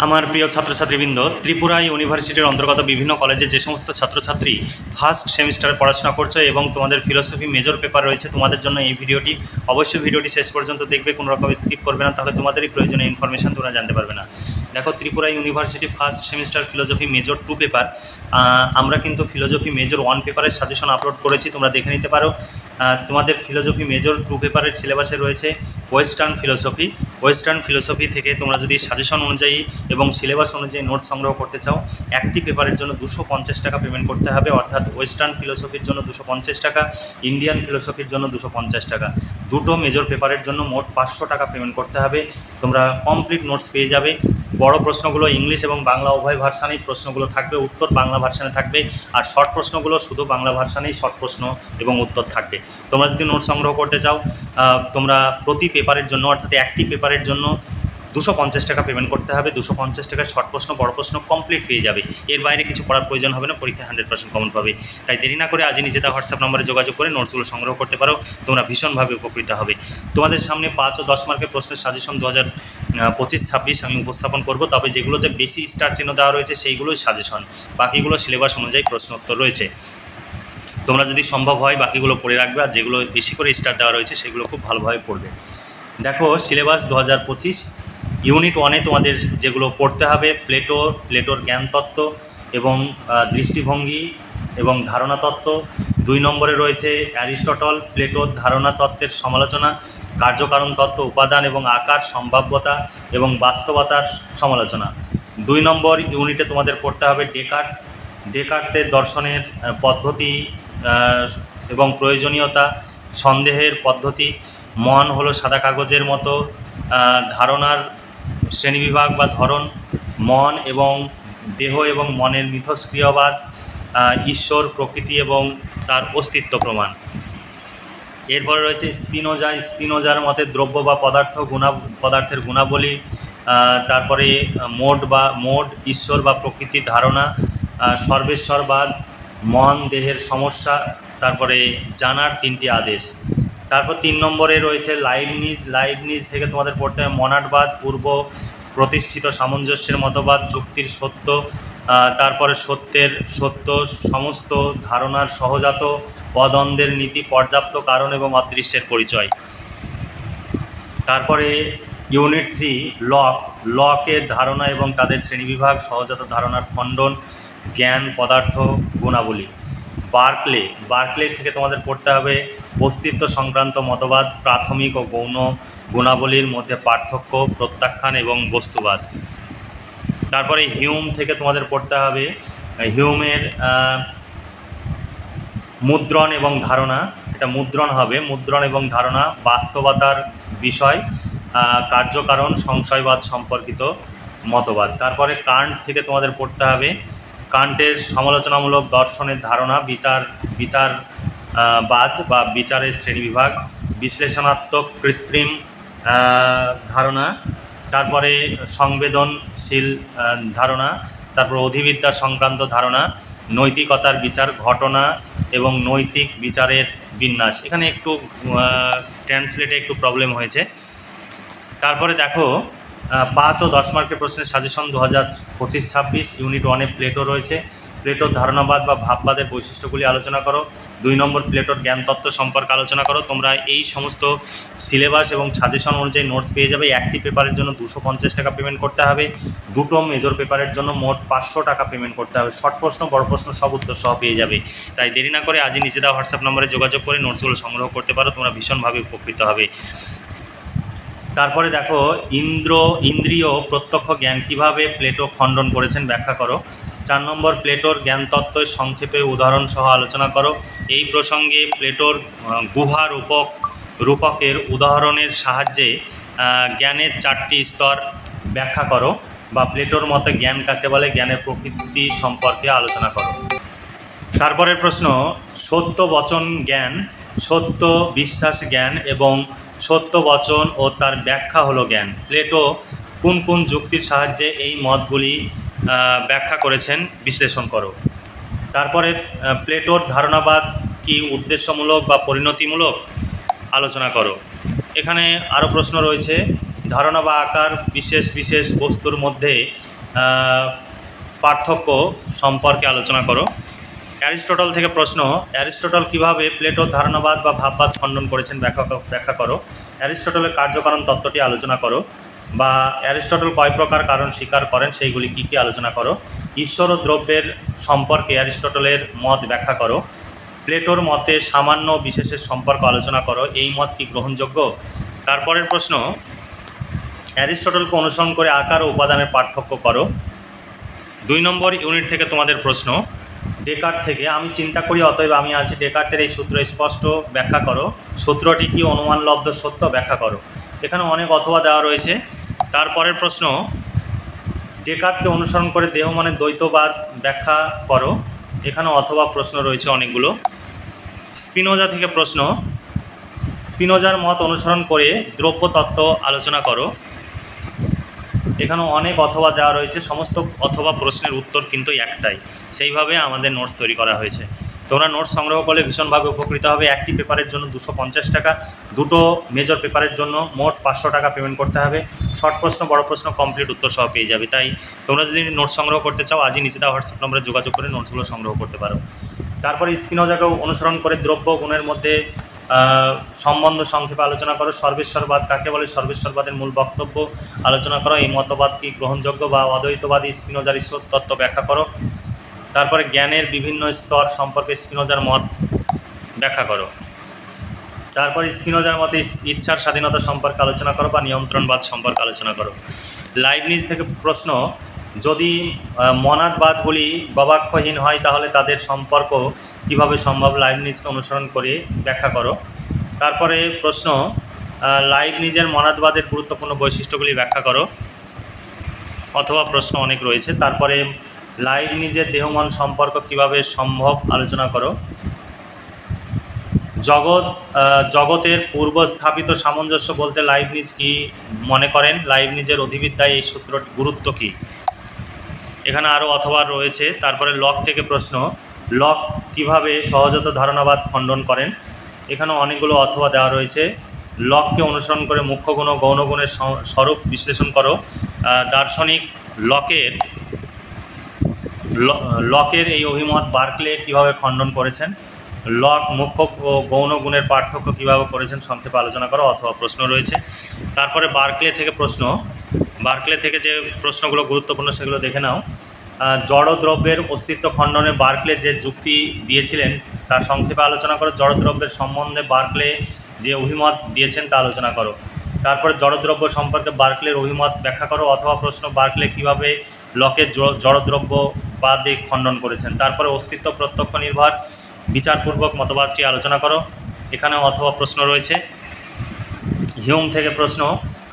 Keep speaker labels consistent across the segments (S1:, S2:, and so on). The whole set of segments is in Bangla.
S1: আমার প্রিয় ছাত্রছাত্রীবৃন্দ, ত্রিপুরা ইউনিভার্সিটির অন্তর্গত বিভিন্ন কলেজে যে সমস্ত ছাত্রছাত্রী ফার্স্ট সেমিস্টারে পড়াশোনা করছে এবং তোমাদের ফিলোসফি মেজর পেপার রয়েছে, তোমাদের জন্য এই ভিডিওটি অবশ্যই ভিডিওটি শেষ পর্যন্ত দেখবে, কোনো রকম স্কিপ করবে না, তাহলে তোমাদেরই প্রয়োজনীয় ইনফরমেশান তোমরা জানতে পারবে না। দেখো, Tripura university first semester philosophy major 2 paper, আমরা কিন্তু ফিলোসফি মেজর 1 পেপারের সাজেশন আপলোড করেছি, তোমরা দেখে নিতে পারো। তোমাদের ফিলোসফি মেজর 2 পেপারের সিলেবাসে রয়েছে ওয়েস্টার্ন ফিলোসফি থেকে তোমরা যদি সাজেশন অনুযায়ী এবং সিলেবাস অনুযায়ী নোটস সংগ্রহ করতে চাও, একটি পেপারের জন্য 250 টাকা পেমেন্ট করতে হবে, অর্থাৎ ওয়েস্টার্ন ফিলোসফির জন্য 250 টাকা, ইন্ডিয়ান ফিলোসফির জন্য 250 টাকা। দুটো মেজর পেপারের জন্য মোট 500 টাকা পেমেন্ট করতে হবে। তোমরা কমপ্লিট নোটস পেয়ে যাবে। বড় প্রশ্নগুলো ইংলিশ এবং বাংলা উভয় ভার্সানেই প্রশ্নগুলো থাকবে, উত্তর বাংলা ভার্সানে থাকবে, আর শর্ট প্রশ্নগুলো শুধু বাংলা ভার্সানেই শর্ট প্রশ্ন এবং উত্তর থাকবে। তোমরা যদি নোটস সংগ্রহ করতে চাও, তোমরা প্রতি পেপারের জন্য অর্থাৎ একটি পেপারের জন্য 250 টাকা পেমেন্ট করতে হবে। 250 টাকায় শর্ট প্রশ্ন বড় প্রশ্ন কমপ্লিট পেয়ে যাবে। এর বাইরে কিছু পড়ার প্রয়োজন হবে না, পরীক্ষায় 100% কমন পাবে। তাই দেরি না করে আজই নিজে হোয়াটসঅ্যাপ নম্বরে যোগাযোগ করে নোটসগুলো সংগ্রহ করতে পারো, তোমরা ভীষণভাবে উপকৃত হবে। তোমাদের সামনে 5 ও 10 মার্কের প্রশ্নের সাজেশন 2025-26 আমি উপস্থাপন করব, তবে যেগুলোতে বেশি স্টার চিহ্ন দেওয়া রয়েছে সেইগুলোই সাজেশন, বাকিগুলো সিলেবাস অনুযায়ী প্রশ্ন উত্তর রয়েছে। তোমরা যদি সম্ভব হয় বাকিগুলো পড়ে রাখবে, আর যেগুলো বেশি করে স্টার দেওয়া রয়েছে সেগুলো খুব ভালোভাবে পড়বে। দেখো, সিলেবাস 2025 ইউনিট 1-এ তোমাদের যেগুলো পড়তে হবে, প্লেটোর জ্ঞানতত্ত্ব এবং দৃষ্টিভঙ্গি এবং ধারণা তত্ত্ব। 2 নম্বরে রয়েছে অ্যারিস্টটল, প্লেটোর ধারণা তত্ত্বের সমালোচনা, কার্যকারণ তত্ত্ব, উপাদান এবং আকার, সম্ভাব্যতা এবং বাস্তবতার সমালোচনা। 2 নম্বর ইউনিটে তোমাদের পড়তে হবে ডেকার্তের দর্শনের পদ্ধতি এবং প্রয়োজনীয়তা, সন্দেহের পদ্ধতি, মন হলো সাদা কাগজের মতো, ধারণার শ্রেণীবিভাগ বা ধরন, মন এবং দেহ এবং মনের মিথস্ক্রিয়বাদ, ঈশ্বর, প্রকৃতি এবং তার অস্তিত্ব প্রমাণ। এরপরে রয়েছে স্পিনোজার মতে দ্রব্য বা পদার্থের গুণাবলী, তারপরে মোড, ঈশ্বর বা প্রকৃতির ধারণা, সর্বেশ্বরবাদ, মন দেহের সমস্যা, তারপরে জানার 3টি আদেশ। তারপর 3 নম্বরে রয়েছে লাইবনিজ থেকে তোমাদের পড়তে হবে মনাডবাদ, পূর্ব প্রতিষ্ঠিত সামঞ্জস্যের মতবাদ, যুক্তির সত্য, তারপরে সত্য, সমস্ত ধারণার সহজাত, অদ্বন্দ্বের নীতি, পর্যাপ্ত কারণ এবং অদৃশ্যের পরিচয়। তারপরে ইউনিট 3 লকের ধারণা এবং তাদের শ্রেণীবিভাগ, সহজাত ধারণার খণ্ডন, জ্ঞান, পদার্থ, গুণাবলী। বার্কলে থেকে তোমাদের পড়তে হবে অস্তিত্ব সংক্রান্ত মতবাদ, প্রাথমিক ও গৌণ গুণাবলীর মধ্যে পার্থক্য, প্রত্যাখ্যান এবং বস্তুবাদ। তারপরে হিউম থেকে তোমাদের পড়তে হবে হিউমের মুদ্রণ এবং ধারণা, এটা মুদ্রণ এবং ধারণা, বাস্তবতার বিষয়, কার্যকারণ, সংশয়বাদ সম্পর্কিত মতবাদ। তারপরে কান্ট থেকে তোমাদের পড়তে হবে কান্টের সমালোচনামূলক দর্শনের ধারণা, বিচারবাদ বা বিচারের শ্রেণীবিভাগ, বিশ্লেষণাত্মক কৃত্রিম ধারণা, তারপরে সংবেদনশীল ধারণা, তারপর অধিবিদ্যা সংক্রান্ত ধারণা, নৈতিকতার বিচার, ঘটনা এবং নৈতিক বিচারের বিন্যাস। এখানে একটু ট্রান্সলেটে একটু প্রবলেম হয়েছে। তারপরে দেখো, 5 ও 10 মার্কের প্রশ্নের সাজেশন 2025-26 ইউনিট 1-এ প্লেটো রয়েছে। প্লেটোর ধারণাবাদ বা ভাববাদের বৈশিষ্ট্যগুলি আলোচনা করো। 2 নম্বর প্লেটোর জ্ঞানতত্ত্ব সম্পর্কে আলোচনা করো। তোমরা এই সমস্ত সিলেবাস এবং সাজেশন অনুযায়ী নোটস পেয়ে যাবে। একটি পেপারের জন্য 250 টাকা পেমেন্ট করতে হবে। দুটো মেজর পেপারের জন্য মোট 500 টাকা পেমেন্ট করতে হবে। শর্ট প্রশ্ন বড় প্রশ্ন সব উত্তর সহ পেয়ে যাবে। তাই দেরি না করে আজই নিজে দেওয়া হোয়াটসঅ্যাপ নম্বরে যোগাযোগ করে নোটসগুলো সংগ্রহ করতে পারো, তোমরা ভীষণভাবে উপকৃত হবে। তারপরে দেখো, ইন্দ্রিয় প্রত্যক্ষ জ্ঞান কিভাবে প্লেটো খণ্ডন করেছেন ব্যাখ্যা করো। 4 নম্বর প্লেটোর জ্ঞানতত্ত্বের সংক্ষেপে উদাহরণ সহ আলোচনা করো। এই প্রসঙ্গে প্লেটোর গুহা রূপকের উদাহরণের সাহায্যে জ্ঞানের 4টি স্তর ব্যাখ্যা করো, বা প্লেটোর মতে জ্ঞান কাকে বলে, জ্ঞানের প্রকৃতি সম্পর্কে আলোচনা করো। তারপরের প্রশ্ন, সত্য বচন জ্ঞান, সত্য বিশ্বাস জ্ঞান এবং সত্য বচন ও তার ব্যাখ্যা হলো জ্ঞান। প্লেটো কোন কোন যুক্তির সাহায্যে এই মতগুলি ব্যাখ্যা করেছেন বিশ্লেষণ করো। তারপরে প্লেটোর ধারণাবাদ কি উদ্দেশ্যমূলক বা পরিণতিমূলক আলোচনা করো। এখানে আরও প্রশ্ন রয়েছে, ধারণা বা আকার বিশেষ বিশেষ বস্তুর মধ্যে পার্থক্য সম্পর্কে আলোচনা করো। অ্যারিস্টটল থেকে প্রশ্ন, অ্যারিস্টটল কিভাবে প্লেটোর ধারণাবাদ বা ভাববাদ খণ্ডন করেছেন ব্যাখ্যা করো। অ্যারিস্টটলের কার্যকারণ তত্ত্বটি আলোচনা করো, বা অ্যারিস্টটল কয় প্রকার কারণ স্বীকার করেন সেইগুলি কী কী আলোচনা করো। ঈশ্বর ও দ্রব্যের সম্পর্কে অ্যারিস্টটলের মত ব্যাখ্যা করো। প্লেটোর মতে সামান্য বিশেষের সম্পর্ক আলোচনা করো, এই মত কি গ্রহণযোগ্য। তারপরের প্রশ্ন, অ্যারিস্টটলকে অনুসরণ করে আকার ও উপাদানের পার্থক্য করো। 2 নম্বর ইউনিট থেকে তোমাদের প্রশ্ন, ডেকার্ট থেকে আমি চিন্তা করি অতএব আমি আছি, ডেকার্টের এই সূত্র স্পষ্ট ব্যাখ্যা করো। সূত্রটি কি অনুমানলব্ধ সত্য ব্যাখ্যা করো। এখানে অনেক অথবা দেওয়া রয়েছে। তারপরের প্রশ্ন, ডেকার্টকে অনুসরণ করে দেহ মানে দ্বৈতবাদ ব্যাখ্যা করো। এখানে অথবা প্রশ্ন রয়েছে অনেকগুলো। স্পিনোজা থেকে প্রশ্ন, স্পিনোজার মত অনুসরণ করে দ্রব্য তত্ত্ব আলোচনা করো। এখানেও অনেক অথবা দেওয়া রয়েছে। সমস্ত অথবা প্রশ্নের উত্তর কিন্তু একটাই, সেইভাবে আমাদের নোটস তৈরি করা হয়েছে। তোমরা নোটস সংগ্রহ করলে ভীষণভাবে উপকৃত হবে। একটি পেপারের জন্য 250 টাকা, দুটো মেজর পেপারের জন্য মোট 500 টাকা পেমেন্ট করতে হবে। শর্ট প্রশ্ন, বড় প্রশ্ন কমপ্লিট উত্তর সহ পেয়ে যাবে। তাই তোমরা যদি নোটস সংগ্রহ করতে চাও আজই নিচে দেওয়া হোয়াটসঅ্যাপ নম্বরে যোগাযোগ করে নোটসগুলো সংগ্রহ করতে পারো। তারপরে স্পিনোজাকেও অনুসরণ করে দ্রব্য গুণের মধ্যে সম্বন্ধ সংক্ষেপে আলোচনা করো। সর্বেশ্বরবাদ কাকে বলে, সর্বেশ্বরবাদের মূল বক্তব্য আলোচনা করো। এই মতবাদ কি গ্রহণযোগ্য বা অদ্বৈতবাদী স্পিনোজার ঈশ্বর তত্ত্ব ব্যাখ্যা করো। তারপরে জ্ঞানের বিভিন্ন স্তর সম্পর্কে স্পিনোজার মত ব্যাখ্যা করো। তারপরে স্পিনোজার মতে ইচ্ছার স্বাধীনতা সম্পর্কে আলোচনা করো বা নিয়ন্ত্রণবাদ সম্পর্কে আলোচনা করো। লাইবনিজ থেকে প্রশ্ন, যদি মনাদবাদগুলি গবাক্ষহীন হয় তাহলে তাদের সম্পর্ক কিভাবে সম্ভব, লাইবনিজকে অনুসরণ করে ব্যাখ্যা করো। তারপরে প্রশ্ন, লাইবনিজের মনাদবাদের গুরুত্বপূর্ণ বৈশিষ্ট্যগুলি ব্যাখ্যা করো। অথবা প্রশ্ন অনেক রয়েছে। তারপরে লাইবনিজের দেহমন সম্পর্ক কিভাবে সম্ভব আলোচনা করো। জগতের পূর্বস্থাপিত সামঞ্জস্য বলতে লাইবনিজ কি মনে করেন, লাইবনিজের অধিবিদ্যায় এই সূত্রটি গুরুত্ব কী। এখানে আরও অথবা রয়েছে। তারপরে লক থেকে প্রশ্ন, লক কিভাবে সহজাত ধারণাবাদ খণ্ডন করেন। এখানেও অনেকগুলো অথবা দেওয়া রয়েছে। লককে অনুসরণ করে মুখ্য গুণ ও গৌণ গুণের স্বরূপ বিশ্লেষণ করো। দার্শনিক লকের এই অভিমত বার্কলে কিভাবে খণ্ডন করেছেন। লক মুখ্য ও গৌণ গুণের পার্থক্য কিভাবে করেছেন সংক্ষেপে আলোচনা করো। অথবা প্রশ্ন রয়েছে। তারপরে বার্কলে থেকে প্রশ্ন, বার্কলে থেকে যে প্রশ্নগুলো গুরুত্বপূর্ণ সেগুলো দেখে নাও। জড়দ্রব্যের অস্তিত্ব খণ্ডনে বার্কলে যে যুক্তি দিয়েছিলেন তার সংক্ষেপে আলোচনা করো। জড়দ্রব্যের সম্বন্ধে বার্কলে যে অভিমত দিয়েছেন তা আলোচনা করো। তারপরে জড়দ্রব্য সম্পর্কে বার্কলের অভিমত ব্যাখ্যা করো। অথবা প্রশ্ন, বার্কলে কিভাবে লকের জড়দ্রব্যবাদে খণ্ডন করেছেন। তারপরে অস্তিত্ব প্রত্যক্ষ নির্ভর বিচারপূর্বক মতবাদটি আলোচনা করো। এখানে অথবা প্রশ্ন রয়েছে। হিউম থেকে প্রশ্ন,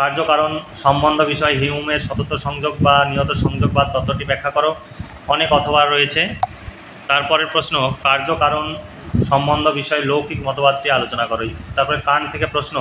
S1: কার্যকারণ সম্বন্ধ বিষয় হিউমের সতত সংযোগ বা নিয়ত সংযোগবাদ তত্ত্বটি ব্যাখ্যা করো। অনেক অথবা রয়েছে। তারপরের প্রশ্ন, কার্যকারণ সম্বন্ধ বিষয় লৌকিক মতবাদটি আলোচনা করো। তারপরে কান্ট থেকে প্রশ্ন,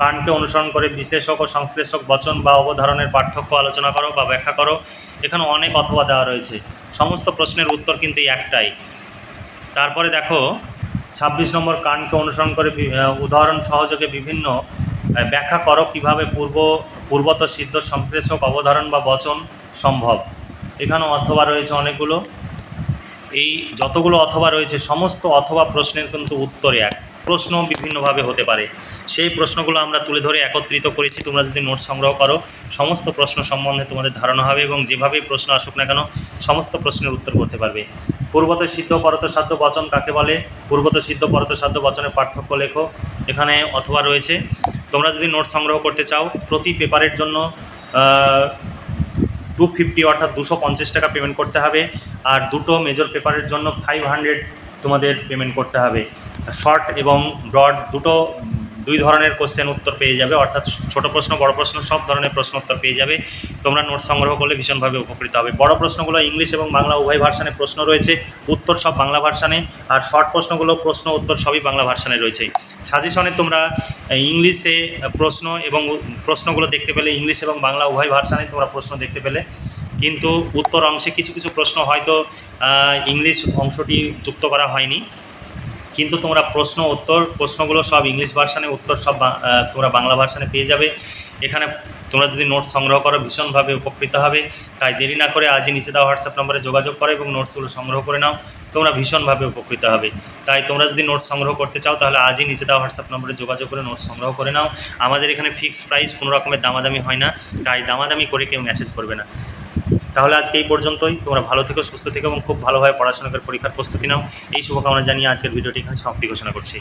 S1: কান্টকে অনুসরণ করে বিশ্লেষক ও সংশ্লেষক বচন বা অবধারণের পার্থক্য আলোচনা করো বা ব্যাখ্যা করো। এখানে অনেক অথবা দেওয়া রয়েছে। সমস্ত প্রশ্নের উত্তর কিন্তু একটাই। তারপরে দেখো 26 নম্বর, কান্টকে অনুসরণ করে উদাহরণ সহযোগে বিভিন্ন ব্যাখ্যা করো কিভাবে পূর্বত সিদ্ধ সংশ্লেষক অবধারণ বা বচন সম্ভব। এখানেও অথবা রয়েছে অনেকগুলো। এই যতগুলো অথবা রয়েছে সমস্ত অথবা প্রশ্নের কিন্তু উত্তর এক, প্রশ্ন বিভিন্নভাবে হতে পারে। সেই প্রশ্নগুলো আমরা তুলে ধরে একত্রিত করেছি। তোমরা যদি নোট সংগ্রহ করো সমস্ত প্রশ্ন সম্বন্ধে তোমাদের ধারণা হবে এবং যেভাবেই প্রশ্ন আসুক না কেন সমস্ত প্রশ্নের উত্তর করতে পারবে। পূর্বত সিদ্ধ পরত সাধ্য বচন কাকে বলে, পূর্বত সিদ্ধ পরত সাধ্য বচনের পার্থক্য লেখো। এখানে অথবা রয়েছে। তোমরা যদি নোট সংগ্রহ করতে চাও প্রতি পেপারের জন্য 250 অর্থাৎ 250 টাকা পেমেন্ট করতে হবে। আর দুটো মেজর পেপারের জন্য 500 তোমাদের পেমেন্ট করতে হবে। শর্ট এবং ব্রড দুই ধরনের কোশ্চেন উত্তর পেয়ে যাবে, অর্থাৎ ছোট প্রশ্ন বড় প্রশ্ন সব ধরনের প্রশ্ন উত্তর পেয়ে যাবে। তোমরা নোট সংগ্রহ করলে ভীষণভাবে উপকৃত হবে। বড় প্রশ্নগুলো ইংলিশ এবং বাংলা উভয় ভার্সানে প্রশ্ন রয়েছে, উত্তর সব বাংলা ভার্সানে। আর শর্ট প্রশ্নগুলো প্রশ্ন উত্তর সবই বাংলা ভার্সানে রয়েছে। সাজেশনে তোমরা ইংলিশে প্রশ্ন এবং প্রশ্নগুলো দেখতে পেলে, ইংলিশ এবং বাংলা উভয় ভার্সানে তোমরা প্রশ্ন দেখতে পেলে, কিন্তু উত্তর অংশে কিছু কিছু প্রশ্ন হয়তো ইংলিশ অংশটি যুক্ত করা হয়নি। কিন্তু তোমরা প্রশ্নগুলো সব ইংলিশ ভার্সানে, উত্তর সব তোমরা বাংলা ভার্সানে পেয়ে যাবে। এখানে তোমরা যদি নোটস সংগ্রহ করো ভীষণভাবে উপকৃত হবে। তাই দেরি না করে আজই নিচে দেওয়া হোয়াটসঅ্যাপ নম্বরে যোগাযোগ করো এবং নোটসগুলো সংগ্রহ করে নাও, তোমরা ভীষণভাবে উপকৃত হবে। তাই তোমরা যদি নোটস সংগ্রহ করতে চাও তাহলে আজই নিচে দেওয়া হোয়াটসঅ্যাপ নম্বরে যোগাযোগ করে নোটস সংগ্রহ করে নাও। আমাদের এখানে ফিক্সড প্রাইস, কোনো রকমের দামাদামি হয় না, তাই দামাদামি করে কেউ মেসেজ করবে না। তাহলে আজকে এই পর্যন্তই। তোমরা ভালো থেকো, সুস্থ থেকো এবং খুব ভালোভাবে পড়াশোনা করে পরীক্ষার প্রস্তুতি নাও। এই শুভকামনা জানিয়ে আজকের ভিডিওটি এখানে সমাপ্তি ঘোষণা করছি।